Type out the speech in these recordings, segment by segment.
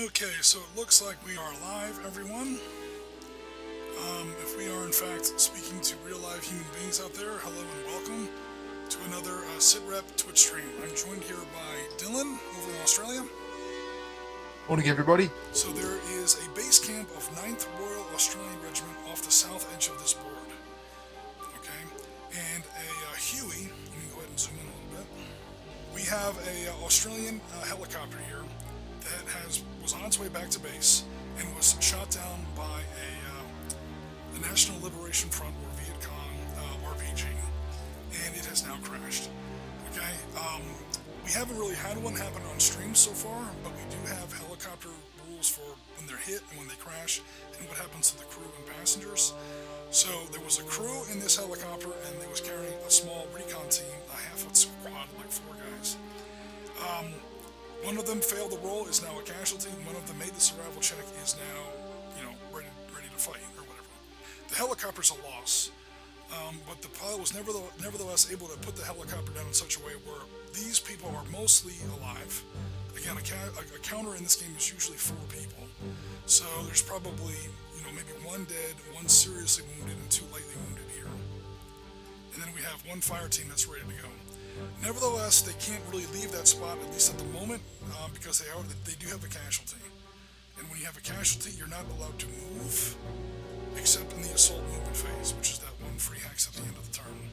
Okay, so it looks like we are live, everyone. If we are in fact speaking to real live human beings out there, hello and welcome to another Sitrep Twitch stream. I'm joined here by Dylan over in Australia. Morning, everybody. So there is a base camp of 9th Royal Australian Regiment off the south edge of this board. Okay, and a Huey. Let me go ahead and zoom in a little bit. We have a Australian helicopter here that was on its way back to base and was shot down by the National Liberation Front or Viet Cong RPG, and it has now crashed. Okay, we haven't really had one happen on stream so far, but we do have helicopter rules for when they're hit and when they crash, and what happens to the crew and passengers. So there was a crew in this helicopter, and they was carrying a small recon team, a half-foot squad, like 4 guys. One of them failed the roll, is now a casualty. One of them made the survival check, is now, ready to fight or whatever. The helicopter's a loss, but the pilot was nevertheless able to put the helicopter down in such a way where these people are mostly alive. Again, a counter in this game is usually 4 people, so there's probably maybe 1 dead, 1 seriously wounded, and 2 lightly wounded here. And then we have 1 fire team that's ready to go. Nevertheless, they can't really leave that spot, at least at the moment, because they do have a casualty. And when you have a casualty, you're not allowed to move, except in the assault movement phase, which is that 1 free hex at the end of the turn,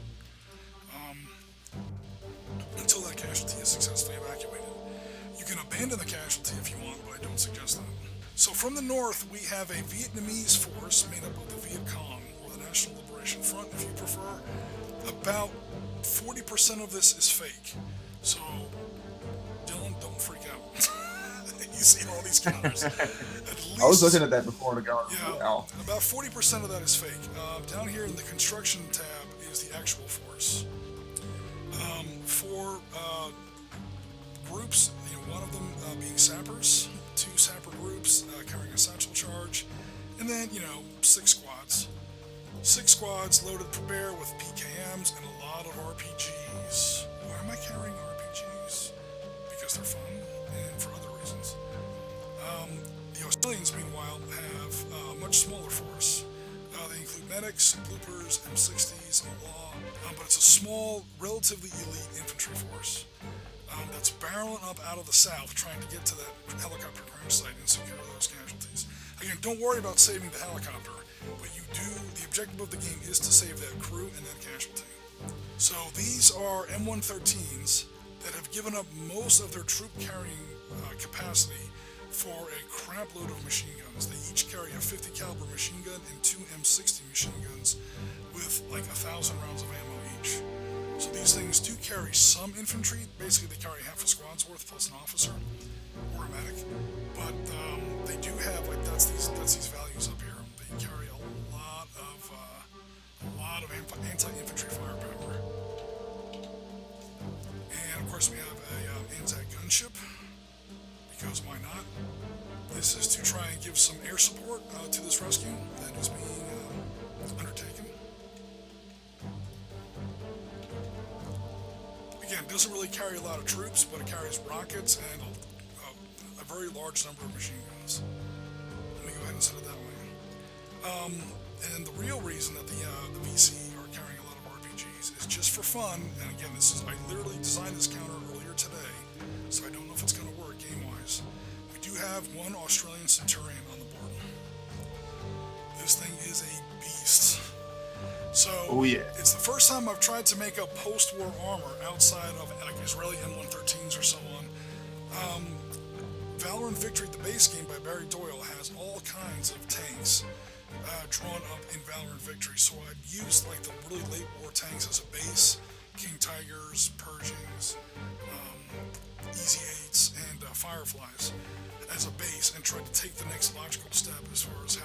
until that casualty is successfully evacuated. You can abandon the casualty if you want, but I don't suggest that. So from the north, we have a Vietnamese force made up of the Viet Cong, or the National Liberation Front, if you prefer. About 40% of this is fake. So, Dylan, don't freak out. You see all these counters. I was looking at that before to go. Yeah, Wow. about 40% of that is fake. Down here in the construction tab is the actual force. 4 groups, one of them being sappers, 2 sapper groups carrying a satchel charge, and then, 6 squads. 6 squads loaded for bear with PKMs and a lot of RPGs. Why am I carrying RPGs? Because they're fun and for other reasons. The Australians, meanwhile, have a much smaller force. They include medics, bloopers, M60s, and law, but it's a small, relatively elite infantry force that's barreling up out of the south, trying to get to that helicopter crash site and secure those casualties. Again, don't worry about saving the helicopter, but the objective of the game is to save that crew and that casualty. So these are M113s that have given up most of their troop carrying capacity for a crap load of machine guns. They each carry a 50 caliber machine gun and 2 M60 machine guns with like 1,000 rounds of ammo each. So these things do carry some infantry. Basically, they carry half a squad's worth plus an officer or a medic. But they do have that's these values up here. They carry a lot of anti-infantry firepower. And of course, we have a anti-gunship, because why not? This is to try and give some air support to this rescue that is being undertaken. Again, it doesn't really carry a lot of troops, but it carries rockets and a very large number of machine guns. Let me go ahead and set it that way. And the real reason that the VC are carrying a lot of RPGs is just for fun. And again, I literally designed this counter earlier today, so I don't know if it's going to work game-wise. We do have 1 Australian Centurion on the board. This thing is a beast. So, It's the first time I've tried to make a post-war armor outside of Israeli M113s or so on. Valor and Victory, the base game by Barry Doyle, has all kinds of tanks drawn up in Valor and Victory. So I've used the really late war tanks as a base, King Tigers, Pershings, Easy 8s, and Fireflies as a base, and tried to take the next logical step as far as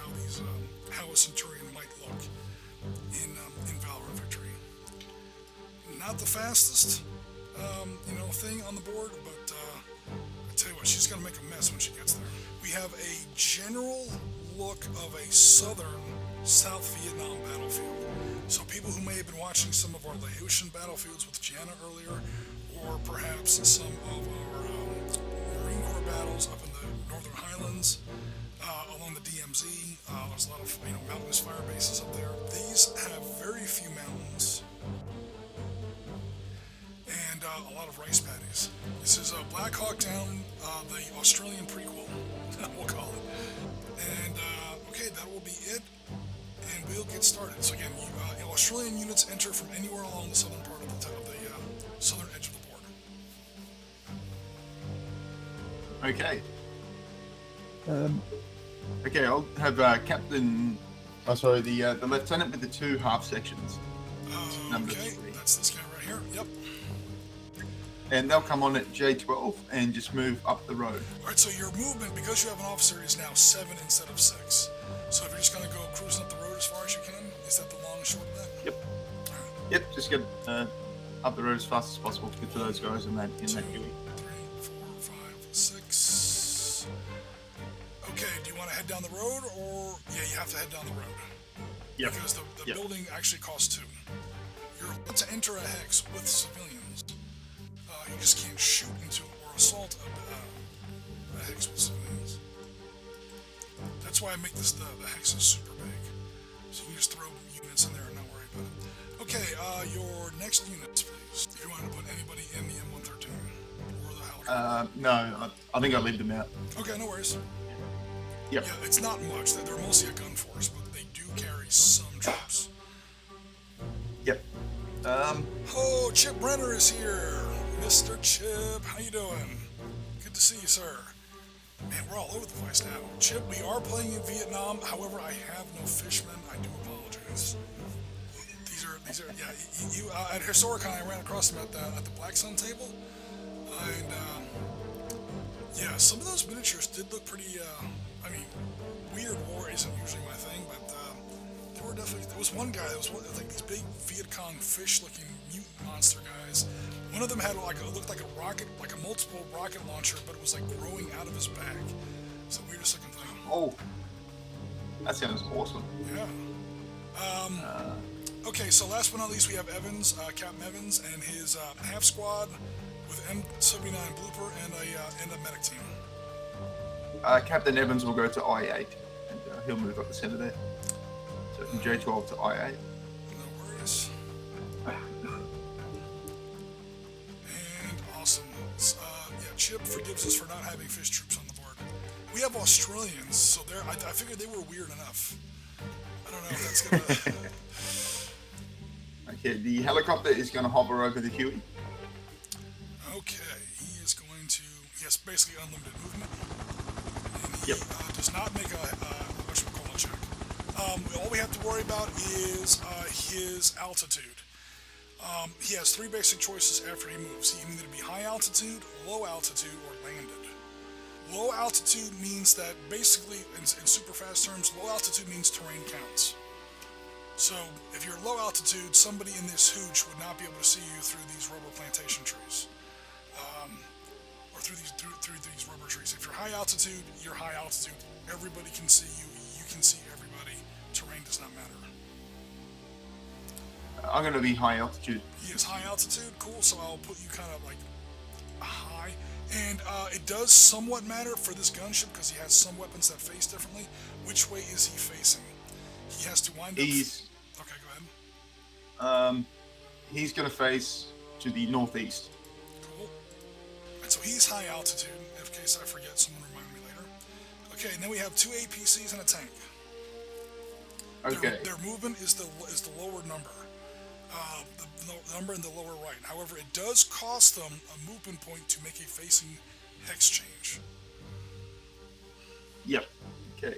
how a Centurion might look in Valor and Victory. Not the fastest, thing on the board, but I tell you what, she's going to make a mess when she gets there. We have a general look of a southern South Vietnam battlefield. So people who may have been watching some of our Laotian battlefields with Gianna earlier, or perhaps some of our Marine Corps battles up in the Northern Highlands, a lot of rice paddies. This is Blackhawk Down, the Australian Prequel, we'll call it. And, okay, that will be it. And we'll get started. So again, Australian units enter from anywhere along the southern part of the southern edge of the board. Okay. Okay, I'll have Captain. Oh, sorry, the lieutenant with the 2 half sections. Number Okay, 3. that's this guy right here. Yep. And they'll come on at J12 and just move up the road. All right, so your movement, because you have an officer, is now 7 instead of 6. So if you're just going to go cruising up the road as far as you can, is that the long and short of that? Yep. All right. Yep, just get up the road as fast as possible to get to those guys in that Two, UE. 3, 4, 5, 6. Okay, do you want to head down the road, or yeah, you have to head down the road? Yep. Because the building actually costs 2. You're about to enter a hex with civilians. You just can't shoot into or assault a hex with civilians. That's why I make this the hexes super big, so you can just throw units in there and not worry about it. Okay, your next units, please. If you want to put anybody in the M113 or the helicopter. No, I think I leave them out. Okay, no worries. Yep. Yeah, it's not much. They're mostly a gun force, but they do carry some troops. Yep. Oh, Chip Brenner is here. Mr. Chip, how you doing? Good to see you, sir. Man, we're all over the place now. Chip, we are playing in Vietnam. However, I have no fishmen. I do apologize. These are yeah. You at Historicon, I ran across them at the Black Sun table, and yeah, some of those miniatures did look pretty. I mean, weird war isn't usually my thing, but there was one guy that was like these big Viet Cong fish-looking mutant monster guys. One of them had looked like a rocket, like a multiple rocket launcher, but it was like growing out of his back. It's the weirdest looking thing. Oh, that sounds awesome. Yeah. Okay, so last but not least, we have Evans, Captain Evans, and his half squad with M79 blooper and a medic team. Captain Evans will go to I8, and he'll move up the center there. So from J12 to I8. No worries. And awesome. Yeah, Chip forgives us for not having fish troops on the board. We have Australians, so I figured they were weird enough. I don't know if that's gonna. Okay, the helicopter is going to hover over the Huey. Okay, he has basically unlimited movement. And he Yep. Does not make a check. All we have to worry about is his altitude. He has 3 basic choices after he moves. He can either be high altitude, low altitude, or landed. Low altitude means that basically, in super fast terms, low altitude means terrain counts. So if you're low altitude, somebody in this hooch would not be able to see you through these rubber plantation trees, or through these rubber trees. If you're high altitude, you're high altitude. Everybody can see you. You can see everybody. Terrain does not matter. I'm going to be high altitude. He is high altitude. Cool. So I'll put you kind of like high, and it does somewhat matter for this gunship because he has some weapons that face differently. Which way is he facing? He has to wind up. Okay, go ahead. He's going to face to the northeast. Cool. And so he's high altitude. In case I forget, someone remind me later. Okay, and then we have 2 APCs and a tank. Okay. Their movement is the lower number. The number in the lower right. However, it does cost them a movement point to make a facing hex change. Yep. Okay.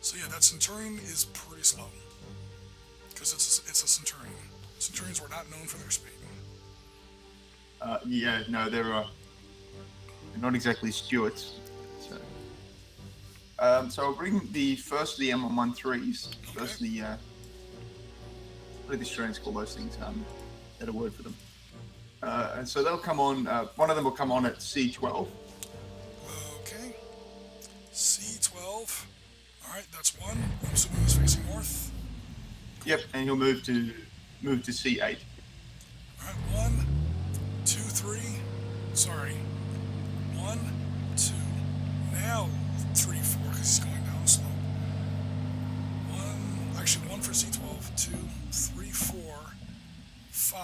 So yeah, that Centurion is pretty slow because it's a Centurion. Centurions were not known for their speed. Yeah, no, they're not exactly Stuarts. So I'll bring the M113s. Okay. First the what do the Australians call those things? Had a word for them. And so they'll come on. One of them will come on at C12. Okay. C12. All right, that's one. I'm assuming he's facing north. Yep, and he'll move to C8. All right, 1, 2, 3. Sorry. 1, 2. Now 3, 4 because he's going down slow. 1 for C12. 2, 3, 4, 5.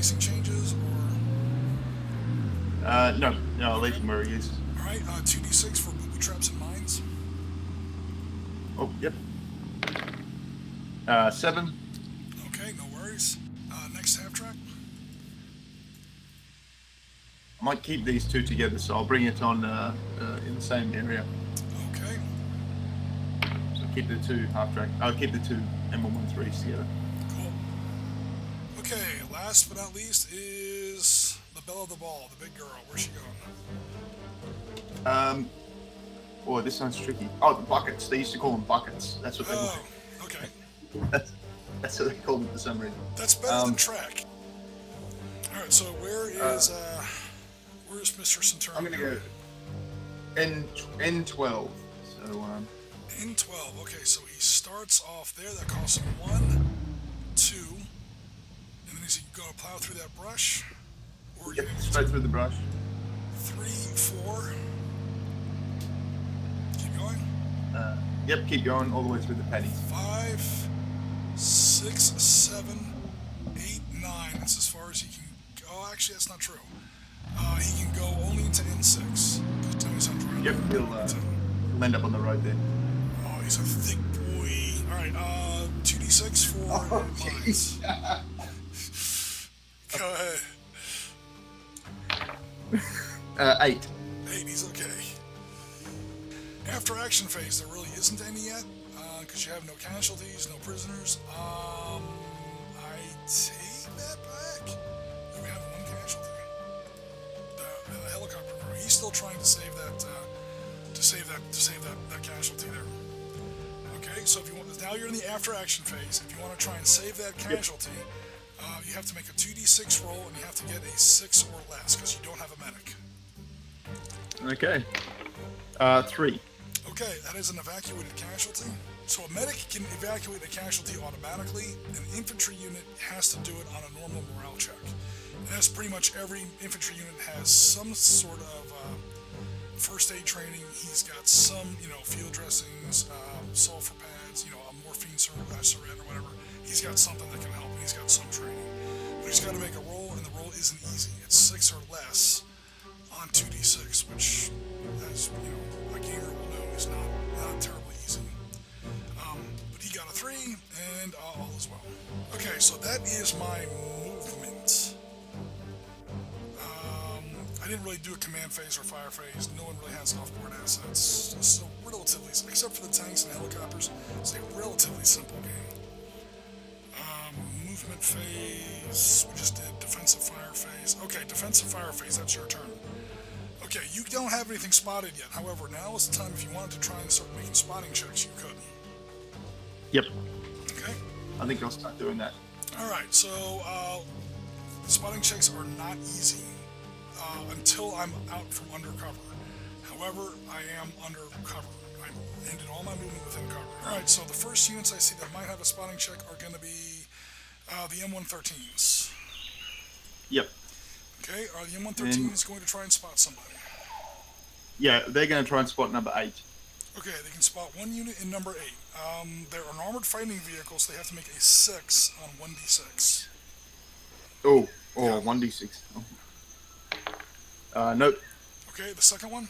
spacing changes, or? No, I'll leave him where he is. All right, 2d6 for booby traps and mines. Oh, yep. 7. Okay, no worries. Next half track. I might keep these two together, so I'll bring it on in the same area. Okay. So keep the two half track. I'll keep the two M113s together. Cool. Okay, last but not least is the belle of the ball, the big girl. Where's she going? Boy, this sounds tricky. Oh, the buckets. They used to call them buckets. That's what they Oh, okay. That's what they call them for some reason. That's better than track. All right, so where's Mr. Centurion? I'm gonna go N12. So N12. Okay, so he starts off there. That costs him 1, 2, and then is he going to plow through that brush? Or yep, straight through the brush. 3, 4. Keep going. Yep, keep going all the way through the paddy. 5, 6, 7, 8, 9. That's as far as he can go. Oh, actually, that's not true. He can go only into N6. Tell me something. Yep, he'll end up on the road there. Oh, he's a thick boy. All right, 2d6 for mines. Go ahead. 8. 8, he's okay. After action phase, there really isn't any yet, because you have no casualties, no prisoners. I take that back. We have 1 casualty. The helicopter crew. He's still trying to save that, that casualty there. Okay, so if you want, now you're in the after action phase. If you want to try and save that casualty, you have to make a 2d6 roll, and you have to get a 6 or less because you don't have a medic. Okay. 3. Okay, that is an evacuated casualty. So a medic can evacuate a casualty automatically. An infantry unit has to do it on a normal morale check. And that's pretty much every infantry unit has some sort of first aid training. He's got some, field dressings, sulfur pads, a morphine syringe or whatever. He's got something that can help, and he's got some training. But he's got to make a roll, and the roll isn't easy. It's 6 or less on 2d6, which, as a gamer will know, is not terribly easy. But he got a 3, and all is well. Okay, so that is my movement. I didn't really do a command phase or fire phase. No one really has off-board assets. So relatively, except for the tanks and helicopters, it's a relatively simple game. Movement phase, we just did defensive fire phase. Okay, defensive fire phase, that's your turn. Okay, you don't have anything spotted yet. However, now is the time if you wanted to try and start making spotting checks, you could. Yep. Okay. I think I'll start doing that. Alright, so spotting checks are not easy until I'm out from undercover. However, I am under cover. I ended all my movement within cover. Alright, so the first units I see that might have a spotting check are going to be the M113s. Yep. Okay, are the M113s going to try and spot somebody? Yeah, they're going to try and spot number 8. Okay, they can spot 1 unit in number 8. They're an armored fighting vehicle, so they have to make a 6 on 1d6. Oh, Yeah. 1d6. Oh. Nope. Okay, the second one?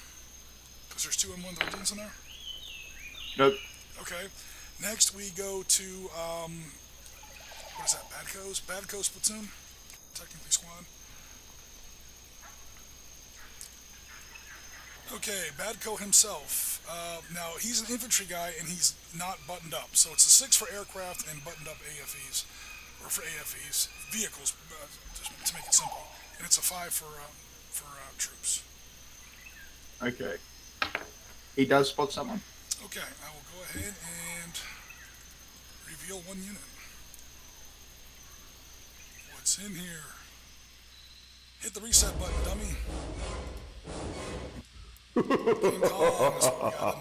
Because there's 2 M113s in there? Nope. Okay, next we go to, what is that, Badco's platoon? Technically squad. Okay, Badco himself. Now, he's an infantry guy, and he's not buttoned up. So it's a 6 for aircraft and buttoned up AFEs. Or for AFEs. Vehicles, just to make it simple. And it's a 5 for troops. Okay. He does spot someone. Okay, I will go ahead and reveal 1 unit. What's in here? Hit the reset button, dummy. King Kong is what we got in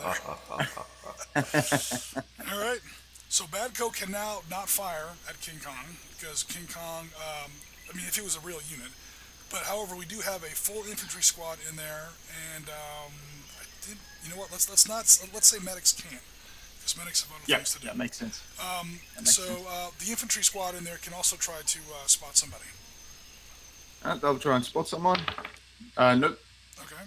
there. Alright, so Badco can now not fire at King Kong, because King Kong, if it was a real unit. But however, we do have a full infantry squad in there, and let's say medics can't, because medics have other things to do. Yeah, makes sense. The infantry squad in there can also try to spot somebody. They'll try and spot someone. Nope. Okay.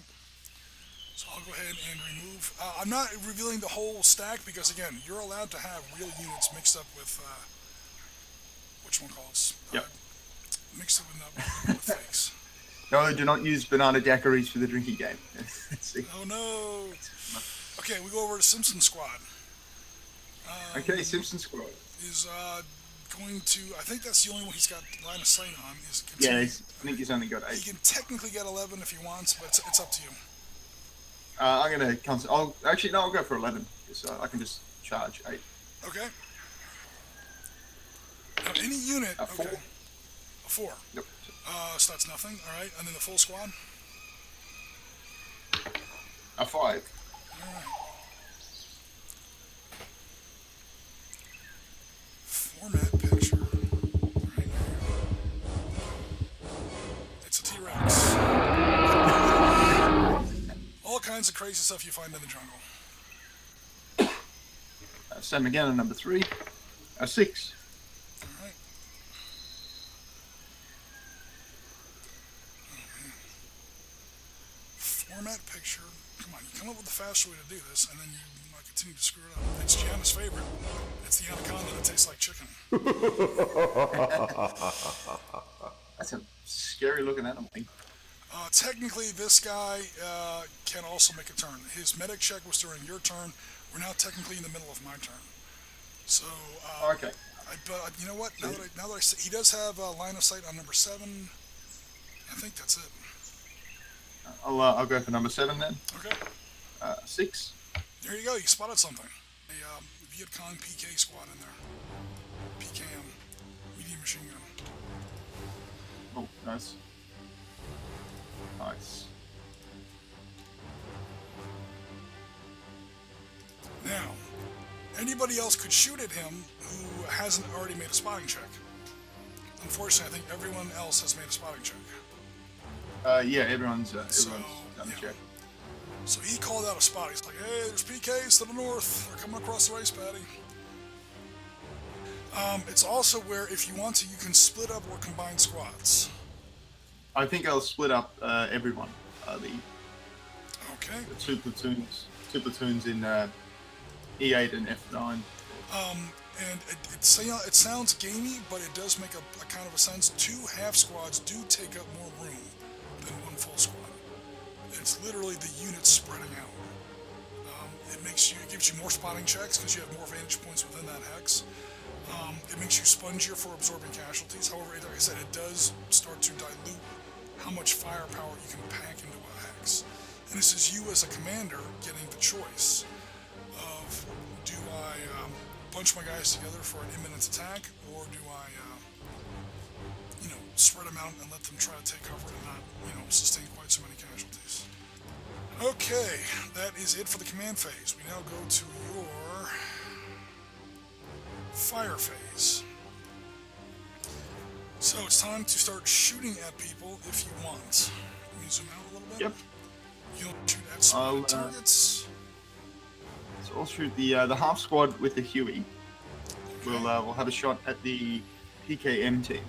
So I'll go ahead and remove. I'm not revealing the whole stack because, again, you're allowed to have real units mixed up with, whatchamacallits? Yep. Mixed up with fakes. No, do not use banana daiquiris for the drinking game. Oh, no. Okay, we go over to Simpson Squad. Okay, Simpson Squad. Is going to, I think that's the only one he's got line of sight on. Is Yeah, I think he's only got 8. He can technically get 11 if he wants, but it's up to you. I'm going to I'll go for 11, so I can just charge 8. Okay. Now, any unit, A 4. okay. A 4. Yep. So that's nothing, alright, and then the full squad? A 5. Alright. Format picture. Right here. It's a T-Rex. All kinds of crazy stuff you find in the jungle. Same again on number 3. A 6. Alright. Format picture. Come on, you come up with a faster way to do this, and then you continue to screw it up. It's Gianna's favorite. It's the anaconda that tastes like chicken. That's a scary looking animal. Technically, this guy can also make a turn. His medic check was during your turn. We're now technically in the middle of my turn. So, Okay. But you know what? Now that I say, he does have line of sight on number 7. I think that's it. I'll go for number 7 then. Okay. 6. There you go. You spotted something. A Viet Cong PK squad in there. PKM. Medium machine gun. Oh, nice. Nice. Now, anybody else could shoot at him who hasn't already made a spotting check. Unfortunately, I think everyone else has made a spotting check. Yeah, everyone's done yeah. the check. So he called out a spot. He's like, hey, there's PKs to the north. They're coming across the race paddy. It's also where, if you want to, you can split up or combine squads. I think I'll split up everyone. Okay. The two platoons in E8 and F9. And it sounds gamey, but it does make a kind of a sense. 2 half squads do take up more room than 1 full squad. It's literally the units spreading out. It gives you more spotting checks because you have more vantage points within that hex. It makes you spongier for absorbing casualties. However, like I said, it does start to dilute how much firepower you can pack into a hex. And this is you as a commander getting the choice of, do I bunch my guys together for an imminent attack, or do I, spread them out and let them try to take cover and not, sustain quite so many casualties. Okay, that is it for the command phase. We now go to your fire phase. So it's time to start shooting at people if you want. Let me zoom out a little bit. Yep. You don't shoot at spotted targets. So I'll shoot the half squad with the Huey. Okay. We'll have a shot at the PKM team.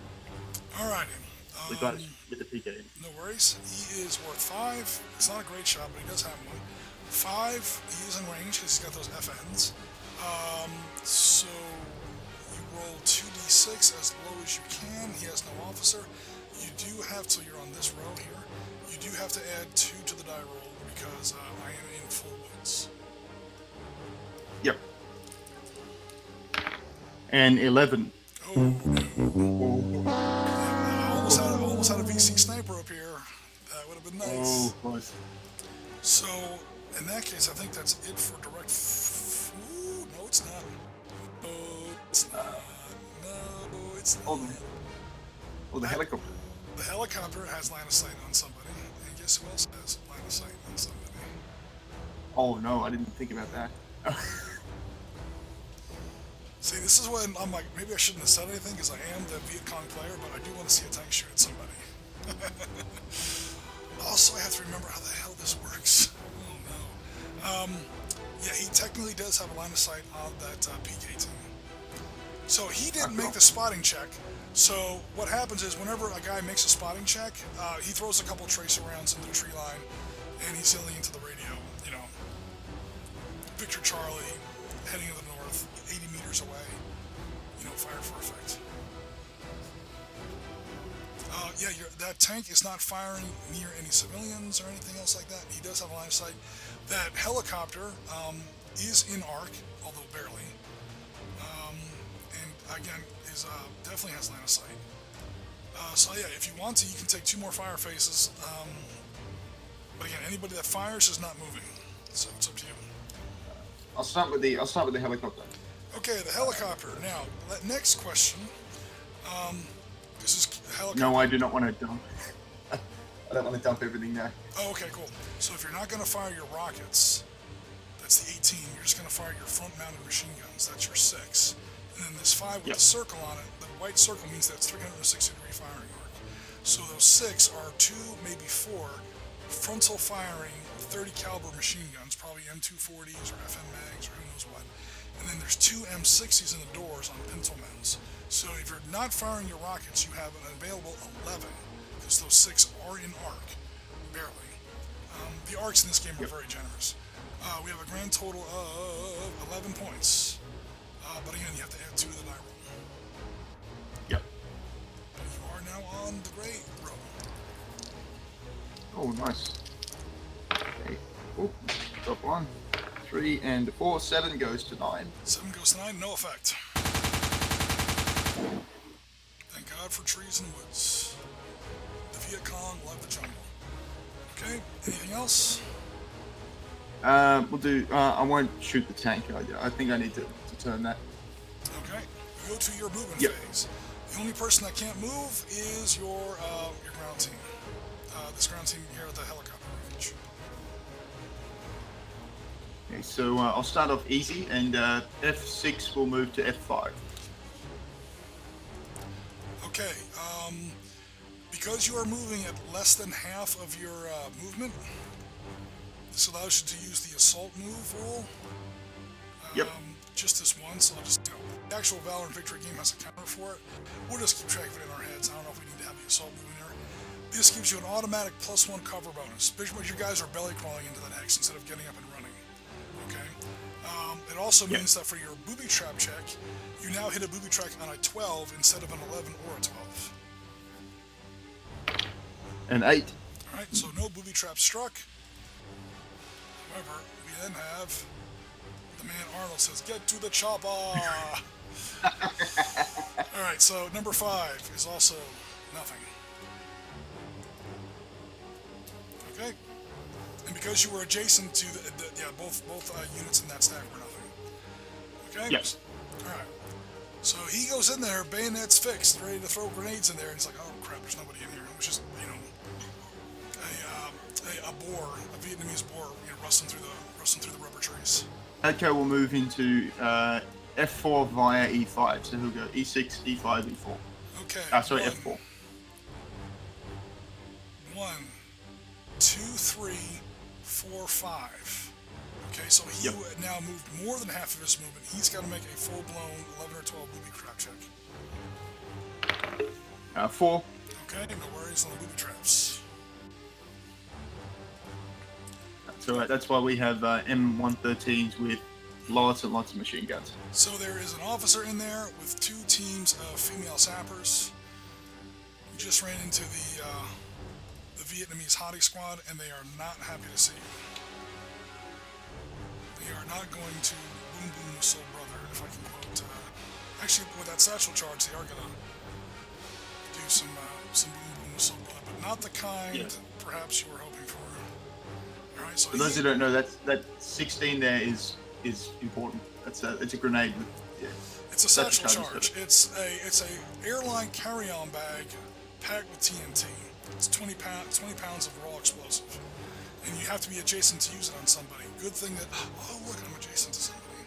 Alrighty. The guys with the PKM. No worries. He is worth 5. It's not a great shot, but he does have one. 5. He is in range because he's got those FNs. So you roll 2d6 as low as you can. He has no officer. You do have, so you're on this row here, you do have to add 2 to the die roll because I am in full woods. Yep. And 11. Oh, no. I almost had a VC sniper up here. That would have been nice. Oh, close. So, in that case, I think that's it for direct... Ooh, no, it's not. No, it's not. No, it's not. Oh, the helicopter. The helicopter has line of sight on somebody. And guess who else has line of sight on somebody? Oh, no, I didn't think about that. See, this is when I'm like, maybe I shouldn't have said anything because I am the Viet Cong player, but I do want to see a tank shoot at somebody. Also, I have to remember how the hell this works. Oh, no. Yeah, he technically does have a line of sight on that PK team. So he didn't make the spotting check, So what happens is whenever a guy makes a spotting check, he throws a couple tracer rounds into the tree line, and he's yelling into the radio, you know, Victor Charlie, heading to the north, 80 meters away, you know, fire for effect. Yeah, that tank is not firing near any civilians or anything else like that. He does have a line of sight. That helicopter is in arc, although barely. And again, is definitely has line of sight. So yeah, if you want to, you can take 2 more fire phases. But again, anybody that fires is not moving, so it's up to you. I'll start with the helicopter. Okay, the helicopter. Now, next question. This is helicopter. No, I do not want to dump. I don't want to dump everything now. Oh, okay, cool. So if you're not going to fire your rockets, that's the 18. You're just going to fire your front-mounted machine guns. That's your 6. And then this 5 with a circle on it. The white circle means that's 360-degree firing arc. So those 6 are 2, maybe 4 frontal firing 30 caliber machine guns, probably M240s or FN mags or who knows what. And then there's 2 M60s in the doors on pintle mounts. So if you're not firing your rockets, you have an available 11, because those 6 are in arc, barely. The arcs in this game are very generous. We have a grand total of 11 points. But again, you have to add 2 to the die roll. Yep. But you are now on the great roll. Oh, nice. Okay. Oh, drop 1. 3 and 4. 7 goes to 9. 7 goes to 9, no effect. Thank God for trees and woods. The Viet Cong love the jungle. Okay, anything else? We'll do. I won't shoot the tank. I think I need to turn that. Okay, you go to your movement Yep. phase. The only person that can't move is your ground team. This ground team here at the helicopter range. Okay, so I'll start off easy, and F6 will move to F5. Okay, because you are moving at less than half of your movement, this allows you to use the assault move rule. Yep. Just this once, I'll just, the actual Valor and Victory game has a counter for it. We'll just keep track of it in our heads. I don't know if we need to have the assault move in here. This gives you an automatic +1 cover bonus, especially when your guys are belly crawling into that hex instead of getting up and running. Okay. It also means that for your booby trap check, you now hit a booby trap on a 12 instead of an 11 or a 12. And 8. Alright, so no booby trap struck. However, we then have the man Arnold says, "Get to the chopper!" Alright, so number 5 is also nothing. Okay? And because you were adjacent to both units in that stack were nothing. Okay? Yes. Alright. So he goes in there, bayonets fixed, ready to throw grenades in there, and he's like, "Oh crap, there's nobody in here." Which is, you know, a boar, a Vietnamese boar, you know, rustling through the rubber trees. Okay, we'll move into F4 via E5. So he'll go E6, E5, E4. Okay. Sorry, F4. 1, 2, 3, 4, 5. Okay, so he now moved more than half of his movement. He's got to make a full-blown 11 or 12 booby trap check. 4. Okay, no worries on the booby traps. So that's why we have M113s with lots and lots of machine guns. So there is an officer in there with 2 teams of female sappers. We just ran into the Vietnamese hottie squad, and they are not happy to see you. They are not going to boom boom the soul brother, if I can quote. Actually, with that satchel charge, they are going to do some boom boom the soul brother, but not the kind perhaps you were hoping for. All right, so For those who don't know, that 16 there is important. It's a grenade. It's a satchel charge. It's a airline carry-on bag packed with TNT. It's 20 pounds of raw explosive, and you have to be adjacent to use it on somebody. Good thing that, oh look, I'm adjacent to somebody,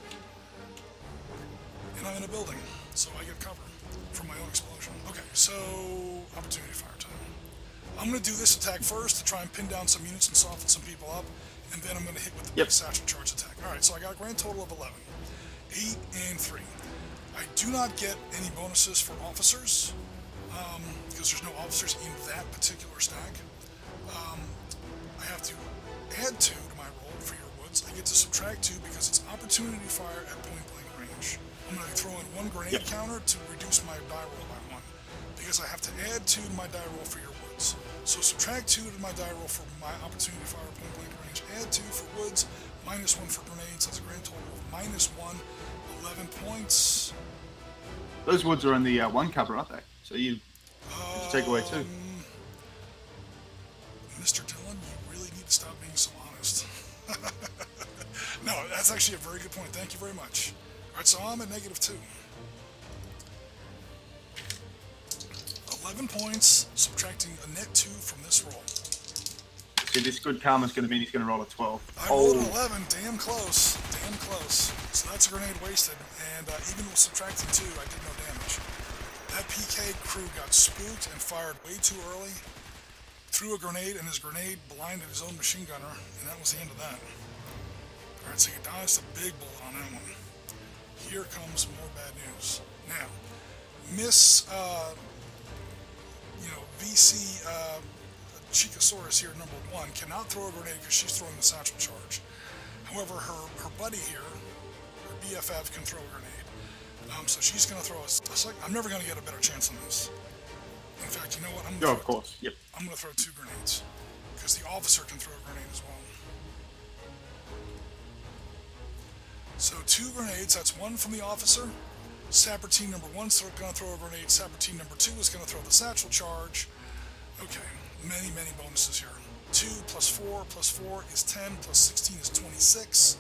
and I'm in a building, so I get cover from my own explosion. Okay, so opportunity fire time. I'm going to do this attack first to try and pin down some units and soften some people up, and then I'm going to hit with the big satchel charge attack. Alright, so I got a grand total of 11. 8 and 3. I do not get any bonuses for officers, because there's no officers in that particular stack. I have to add 2 to my roll for your woods. I get to subtract 2 because it's opportunity fire at point blank range. I'm going to throw in 1 grenade counter to reduce my die roll by 1 because I have to add 2 to my die roll for your woods. So subtract 2 to my die roll for my opportunity fire at point blank range, add 2 for woods, minus 1 for grenades. That's a grand total of minus 1, 11 points. Those woods are in the 1 cover, aren't they? So you just take away 2. Mr. Dillon, you really need to stop being so honest. No, that's actually a very good point. Thank you very much. Alright, so I'm at negative 2. 11 points, subtracting a net 2 from this roll. See, this good karma's going to mean he's going to roll a 12. I rolled an 11, damn close. Damn close. So that's a grenade wasted, and even with subtracting 2, I did no damage. That PK crew got spooked and fired way too early. Threw a grenade, and his grenade blinded his own machine gunner, and that was the end of that. Alright, so he dodged a big bullet on that one. Here comes more bad news. Now, Miss, VC Chikosaurus here, number 1, cannot throw a grenade because she's throwing the satchel charge. However, her buddy here, her BFF, can throw a grenade. So she's going to throw I'm never going to get a better chance on this. In fact, you know what? I'm going to throw 2 grenades because the officer can throw a grenade as well. So 2 grenades. That's 1 from the officer. Sapper team number 1's going to throw a grenade. Sapper team number 2 is going to throw the satchel charge. Okay, many bonuses here. 2 plus 4 plus 4 is 10, plus 16 is 26.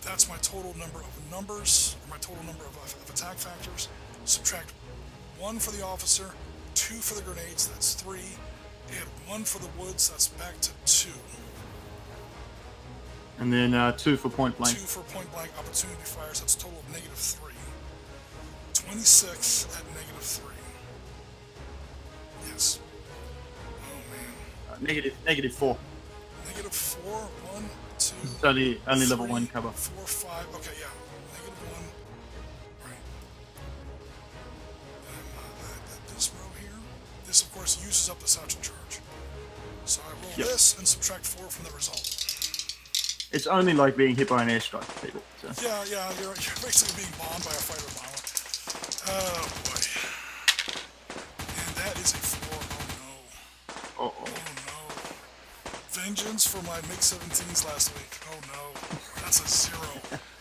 That's my total number of numbers, or my total number of attack factors. Subtract 1 for the officer, 2 for the grenades, that's 3. Add 1 for the woods, that's back to 2. And then 2 for point blank. 2 for point blank opportunity fires, that's a total of negative 3. 26 at negative 3. Yes. Oh man. Negative 4. Negative 4, 1, 2. It's only 3, level 1 cover. 4, 5. Okay, yeah. Negative 1. Right. This row here. This, of course, uses up the satchel charge. So I roll this and subtract 4 from the result. It's only like being hit by an airstrike, people. So. Yeah, you're basically being bombed by a fighter bomber. Oh boy. And that is a 4. Oh no. Oh no. Vengeance for my MiG-17s last week. Oh no. That's a 0.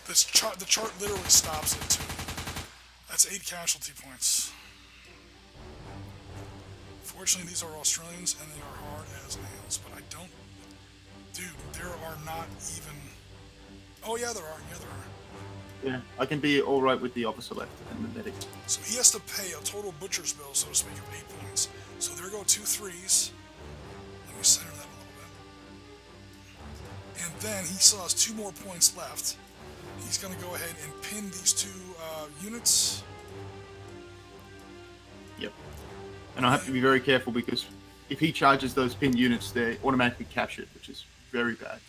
The chart literally stops at 2. That's 8 casualty points. Fortunately, these are Australians and they are hard as nails, but I don't... Dude, there are not even... Oh yeah, there are. Yeah, there are. Yeah, I can be alright with the officer left and the medic. So he has to pay a total butcher's bill, so to speak, of 8 points. So there go 2 3s. Let me center that a little bit. And then he still has 2 more points left. He's going to go ahead and pin these 2 units. Yep. And I have to be very careful because if he charges those pinned units, they're automatically captured, which is very bad.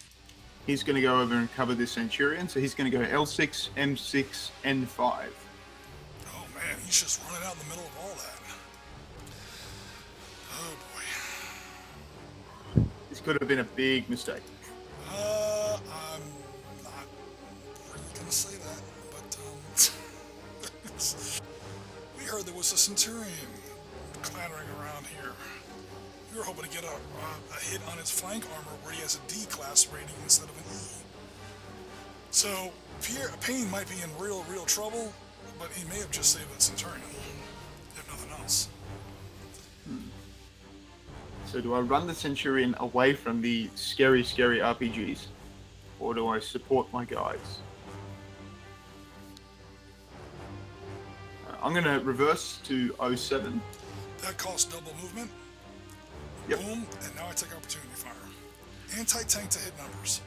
He's going to go over and cover this Centurion, so he's going to go L6, M6, N5. Oh man, he's just running out in the middle of all that. Oh boy. This could have been a big mistake. I'm not really going to say that, but we heard there was a Centurion clattering around here. We were hoping to get a hit on his flank armor where he has a D-class rating instead of an E. So, Payne might be in real trouble, but he may have just saved that Centurion, if nothing else. So do I run the Centurion away from the scary RPGs, or do I support my guys? I'm going to reverse to 07. That costs double movement. Yep. Boom, and now I take opportunity fire. Anti-tank to hit numbers.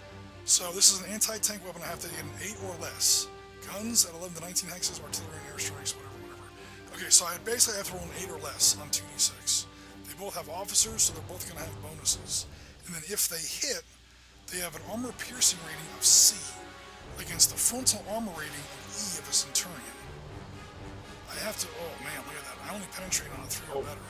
So this is an anti-tank weapon I have to get an 8 or less. Guns at 11 to 19 hexes, artillery and airstrikes, whatever. Okay, so I basically have to roll an 8 or less on 2d6. They both have officers, so they're both going to have bonuses. And then if they hit, they have an armor piercing rating of C against the frontal armor rating of E of a Centurion. I I have to, oh man, look at that. I only penetrate on a 3 or better.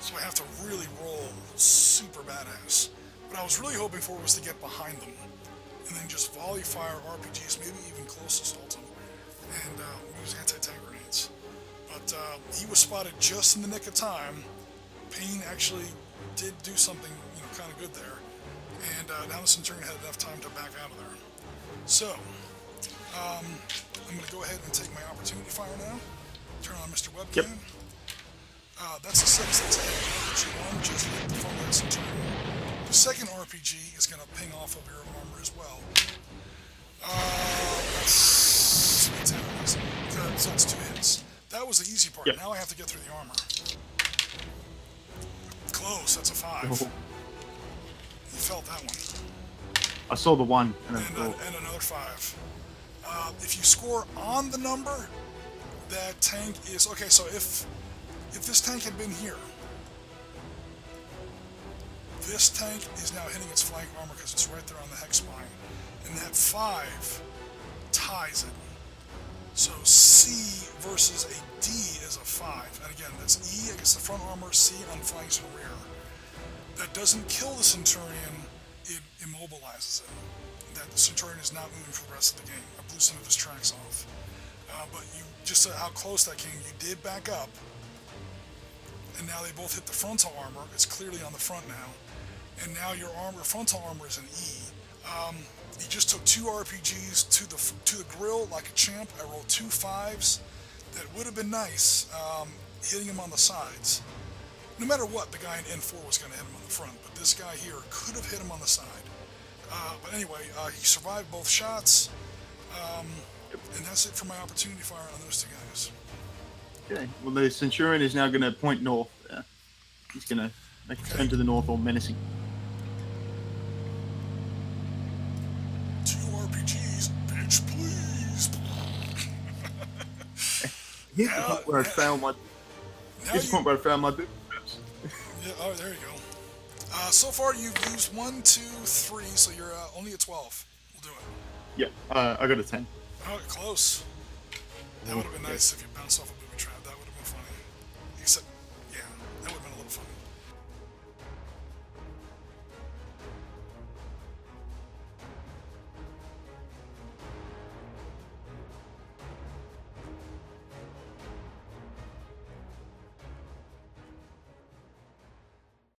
So I have to really roll super badass. What I was really hoping for was to get behind them and then just volley fire RPGs, maybe even close assault them, and use anti-tank grenades. But he was spotted just in the nick of time. Payne actually did do something, kind of good there. And now the Centurion had enough time to back out of there. So, I'm going to go ahead and take my opportunity fire now. Turn on Mr. Webcam. Yep. That's a 6, that's a hit. RPG 1 just hit the front of that Centurion. The second RPG is going to ping off of your armor as well. That's 10 on this. So that's 2 hits. That was the easy part. Yep. Now I have to get through the armor. Close, that's a 5. Oh. You felt that one. I saw the 1 and then And another 5. If you score on the number, that tank is... Okay, so if this tank had been here, this tank is now hitting its flank armor because it's right there on the hex spine. And that 5 ties it. So C versus a D is a 5. And again, that's E against the front armor, C on flanks and rear. That doesn't kill the Centurion, it immobilizes it. That the Centurion is not moving for the rest of the game. I blew some of his tracks off. But you just how close that came, you did back up. And now they both hit the frontal armor. It's clearly on the front now. And now your frontal armor is an E. He just took 2 RPGs to the grill like a champ. I rolled 2 5s. That would have been nice, hitting him on the sides. No matter what, the guy in N4 was going to hit him on the front, but this guy here could have hit him on the side. But anyway, he survived both shots, and that's it for my opportunity fire on those 2 guys. Okay, well the Centurion is now going to point north. He's going to make a turn to the north, all menacing. 2 RPGs, bitch, please. Here's the point where I found my. Here's the point where I found my boot straps. Yeah. Oh, there you go. So far you've used 1, 2, 3, so you're only at 12. We'll do it. Yeah, I got a 10. Oh, close. That would have been nice if you bounced off a booby trap. That would